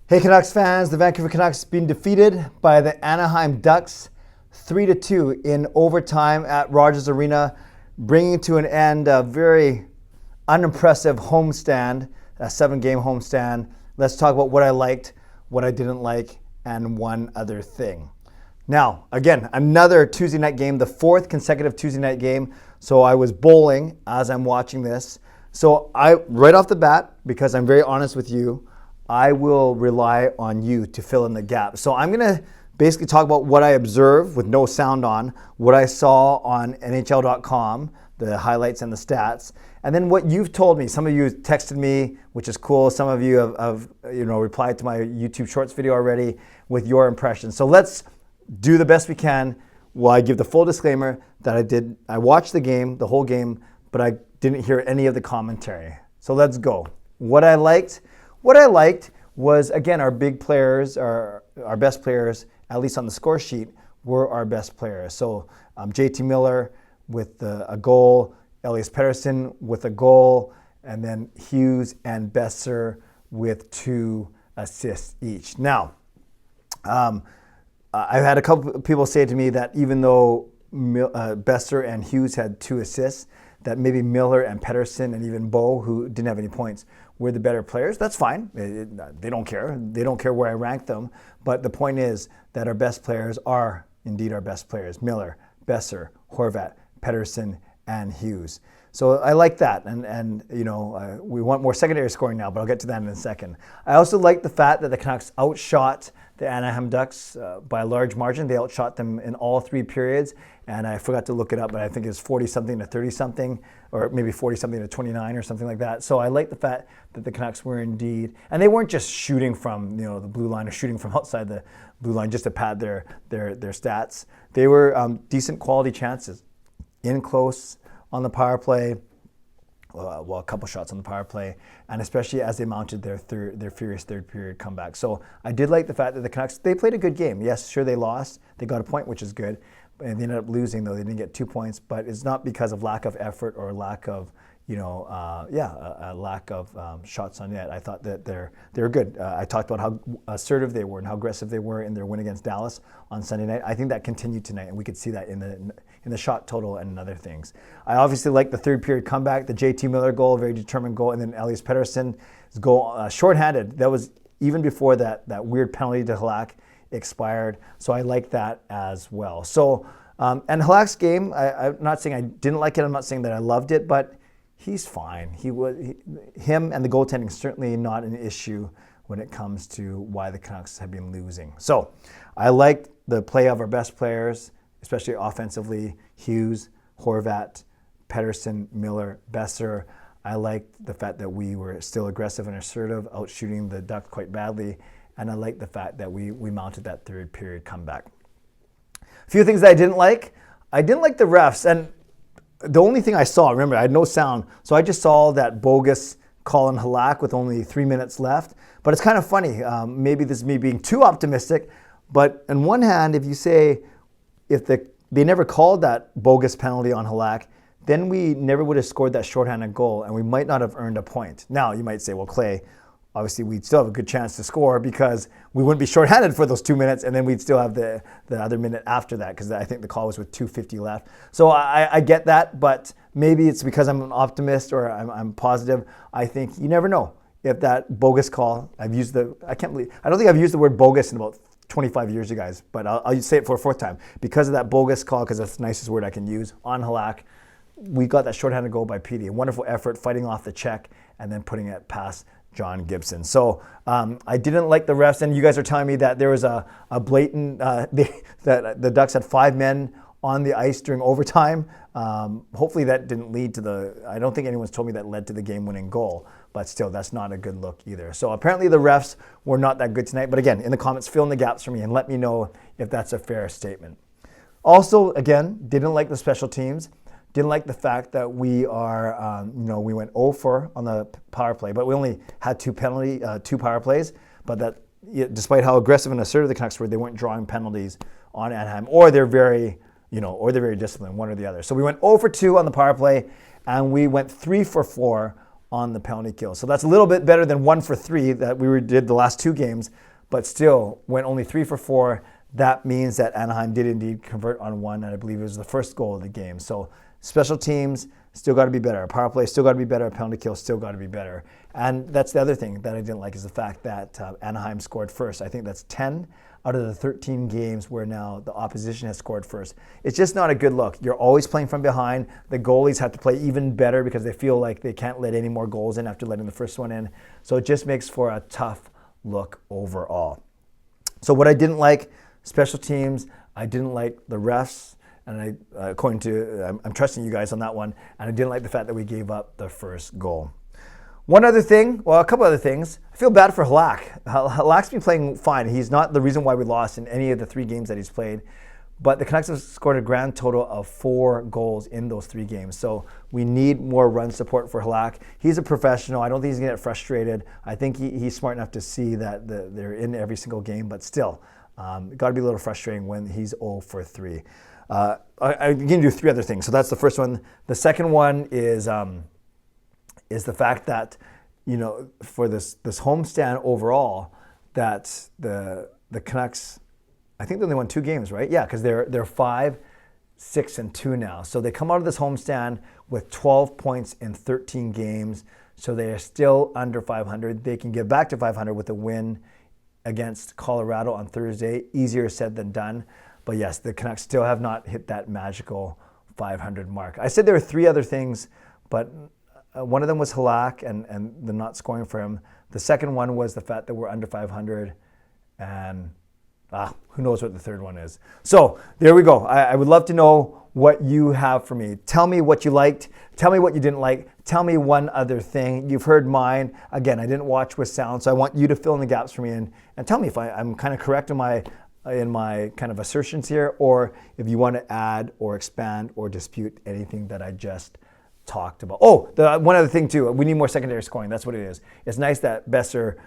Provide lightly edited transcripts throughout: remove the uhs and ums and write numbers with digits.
Hey Canucks fans, the Vancouver Canucks being defeated by the Anaheim Ducks 3-2 in overtime at Rogers Arena, bringing to an end a very unimpressive homestand, a 7-game homestand. Let's talk about what I liked, what I didn't like, and one other thing. Now, again, another Tuesday night game, the 4th consecutive Tuesday night game. So I was bowling as I'm watching this. So right off the bat, because I'm very honest with you, I will rely on you to fill in the gap. So I'm going to basically talk about what I observed with no sound on, what I saw on NHL.com, the highlights and the stats, and then what you've told me. Some of you texted me, which is cool. Some of you have replied to my YouTube Shorts video already with your impressions. So let's do the best we can while I give the full disclaimer that I watched the game, the whole game, but I didn't hear any of the commentary. So let's go. What I liked was, again, our big players, our best players, at least on the score sheet, were our best players. So JT Miller with a goal, Elias Pettersson with a goal, and then Hughes and Besser with 2 assists each. Now, I've had a couple people say to me that even though Besser and Hughes had 2 assists, that maybe Miller and Pettersson and even Bo, who didn't have any points, were the better players. That's fine. They don't care. They don't care where I rank them. But the point is that our best players are indeed our best players. Miller, Besser, Horvat, Pettersson, and Hughes. So I like that. And we want more secondary scoring now, but I'll get to that in a second. I also like the fact that the Canucks outshot the Anaheim Ducks by a large margin. They outshot them in all 3 periods. And I forgot to look it up, but I think it's 40-something to 30-something, or maybe 40-something to 29 or something like that. So I like the fact that the Canucks were indeed, and they weren't just shooting from the blue line or shooting from outside the blue line just to pad their stats. They were decent quality chances, in close on the power play, a couple shots on the power play, and especially as they mounted their furious third period comeback. So I did like the fact that the Canucks, they played a good game. Yes, sure, they lost. They got a point, which is good. And they ended up losing, though. They didn't get 2 points, but it's not because of lack of effort or lack of, lack of shots on net. I thought that they're good. I talked about how assertive they were and how aggressive they were in their win against Dallas on Sunday night. I think that continued tonight, and we could see that in the shot total and in other things. I obviously liked the third period comeback, the JT Miller goal, very determined goal, and then Elias Pettersson's goal, shorthanded. That was even before that weird penalty to Halak expired, so I like that as well. So, and Halak's game, I'm not saying I didn't like it, I'm not saying that I loved it, but he's fine. Him and the goaltending certainly not an issue when it comes to why the Canucks have been losing. So, I liked the play of our best players, especially offensively, Hughes, Horvat, Pettersson, Miller, Besser. I liked the fact that we were still aggressive and assertive, out shooting the Ducks quite badly. And I like the fact that we mounted that third period comeback. A few things that I didn't like. I didn't like the refs. And the only thing I saw, remember, I had no sound. So I just saw that bogus call on Halak with only 3 minutes left. But it's kind of funny. Maybe this is me being too optimistic. But on one hand, if you say, they never called that bogus penalty on Halak, then we never would have scored that shorthanded goal. And we might not have earned a point. Now, you might say, well, Clay, obviously, we'd still have a good chance to score because we wouldn't be shorthanded for those 2 minutes, and then we'd still have the other minute after that because I think the call was with 2:50 left. So I get that, but maybe it's because I'm an optimist or I'm positive. I think you never know if that bogus call. I don't think I've used the word bogus in about 25 years, you guys, but I'll say it for a 4th time. Because of that bogus call, because that's the nicest word I can use, on Halak, we got that shorthanded goal by Petey. A wonderful effort fighting off the check and then putting it past John Gibson. So I didn't like the refs, and you guys are telling me that there was a blatant, that the Ducks had 5 men on the ice during overtime. Hopefully that didn't lead to I don't think anyone's told me that led to the game-winning goal, but still, that's not a good look either. So apparently the refs were not that good tonight, but again, in the comments, fill in the gaps for me and let me know if that's a fair statement. Also, again, didn't like the special teams. Didn't like the fact that we went 0-4 on the power play, but we only had 2 power plays. But that, despite how aggressive and assertive the Canucks were, they weren't drawing penalties on Anaheim, or they're very disciplined, one or the other. So we went 0-2 on the power play, and we went 3-4 on the penalty kill. So that's a little bit better than 1 for 3 that we did the last 2 games, but still went only 3 for 4. That means that Anaheim did indeed convert on 1, and I believe it was the first goal of the game. So special teams still got to be better. Power play still got to be better. Penalty kill still got to be better. And that's the other thing that I didn't like is the fact that Anaheim scored first. I think that's 10 out of the 13 games where now the opposition has scored first. It's just not a good look. You're always playing from behind. The goalies have to play even better because they feel like they can't let any more goals in after letting the first one in. So it just makes for a tough look overall. So what I didn't like, special teams, I didn't like the refs, and according to, I'm trusting you guys on that one, and I didn't like the fact that we gave up the first goal. One other thing, well, a couple other things. I feel bad for Halak. Halak's been playing fine. He's not the reason why we lost in any of the 3 games that he's played, but the Canucks have scored a grand total of 4 goals in those 3 games. So we need more run support for Halak. He's a professional. I don't think he's going to get frustrated. I think he's smart enough to see that they're in every single game, but still, got to be a little frustrating when he's 0 for 3. I'm going to do 3 other things. So that's the first one. The second one is the fact that, you know, for this homestand overall, that the Canucks, I think they only won 2 games, right? Yeah, because they're 5-6-2 now. So they come out of this homestand with 12 points in 13 games. So they are still under 500. They can get back to 500 with a win against Colorado on Thursday. Easier said than done. But yes, the Canucks still have not hit that magical 500 mark. I said there were 3 other things, but one of them was Halak and the not scoring for him. The second one was the fact that we're under 500, and who knows what the third one is. So there we go. I would love to know what you have for me. Tell me what you liked. Tell me what you didn't like. Tell me one other thing. You've heard mine. Again, I didn't watch with sound, so I want you to fill in the gaps for me and tell me if I'm kind of correct in my kind of assertions here, or if you want to add or expand or dispute anything that I just talked about. Oh, one other thing too, we need more secondary scoring. That's what it is. It's nice that Besser,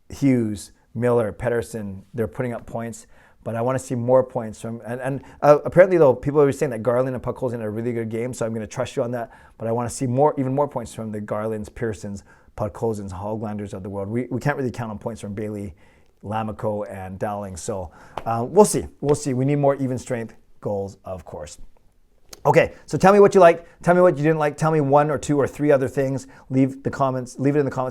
Hughes, Miller, Pettersson, they're putting up points, but I want to see more points from, and apparently though, people are saying that Garland and Puckholz in a really good game, so I'm going to trust you on that, but I want to see even more points from the Garlands, Pearsons, Puckholzens, Hoglanders of the world. We can't really count on points from Bailey, Lamico, and Dowling, so we'll see. We need more even strength goals, of course. Okay, so tell me what you liked, tell me what you didn't like, tell me 1 or 2 or 3 other things. Leave it in the comments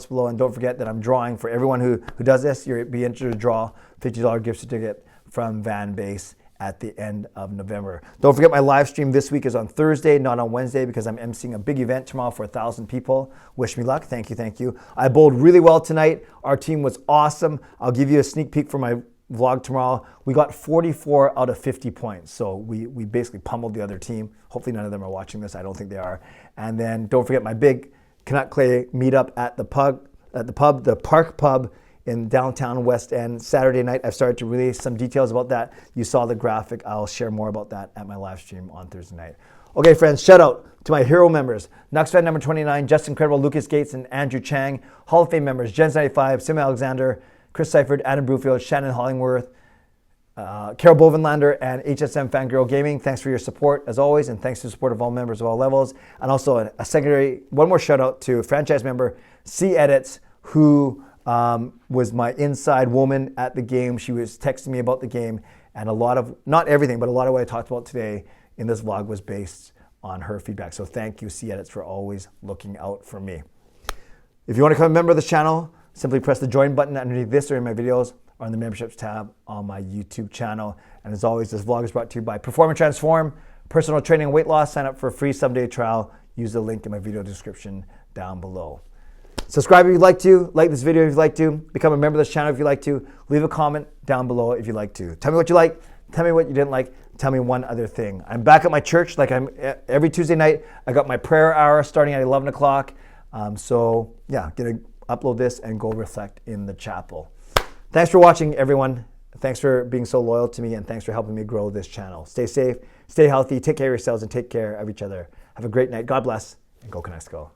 below, and don't forget that I'm drawing for everyone who does this. You'll be entered to draw $50 gift certificate from Van Base at the end of November. Don't forget my live stream this week is on Thursday, not on Wednesday, because I'm emceeing a big event tomorrow for 1,000 people. Wish me luck. Thank you. I bowled really well tonight. Our team was awesome. I'll give you a sneak peek for my vlog tomorrow. We got 44 out of 50 points. So we basically pummeled the other team. Hopefully none of them are watching this. I don't think they are. And then don't forget my big Canuck Clay meetup at the Park Pub in downtown West End, Saturday night. I've started to release some details about that. You saw the graphic. I'll share more about that at my live stream on Thursday night. Okay, friends, shout out to my hero members, nucksfan number 29, Justin Credible, Lucas Gates, and Andrew Chang. Hall of Fame members, Jens95, simalexander, Chris Seifert, Adam Brewfield, Shannon Hollingworth, Carol Bovenlander, and HSM Fangirl Gaming. Thanks for your support, as always, and thanks to the support of all members of all levels. And also one more shout out to franchise member C Edits, who was my inside woman at the game. She was texting me about the game, and a lot of, not everything, but a lot of what I talked about today in this vlog was based on her feedback. So thank you, C Edits, for always looking out for me. If you want to become a member of this channel, simply press the join button underneath this or in my videos or on the memberships tab on my YouTube channel. And as always, this vlog is brought to you by Perform and Transform, personal training and weight loss. Sign up for a free 7-day trial. Use the link in my video description down below. Subscribe if you'd like to, like this video if you'd like to, become a member of this channel if you'd like to, leave a comment down below if you'd like to. Tell me what you like, tell me what you didn't like, tell me one other thing. I'm back at my church like I'm every Tuesday night. I got my prayer hour starting at 11 o'clock. So yeah, gonna upload this and go reflect in the chapel. Thanks for watching, everyone. Thanks for being so loyal to me, and thanks for helping me grow this channel. Stay safe, stay healthy, take care of yourselves, and take care of each other. Have a great night. God bless, and go Canucks go.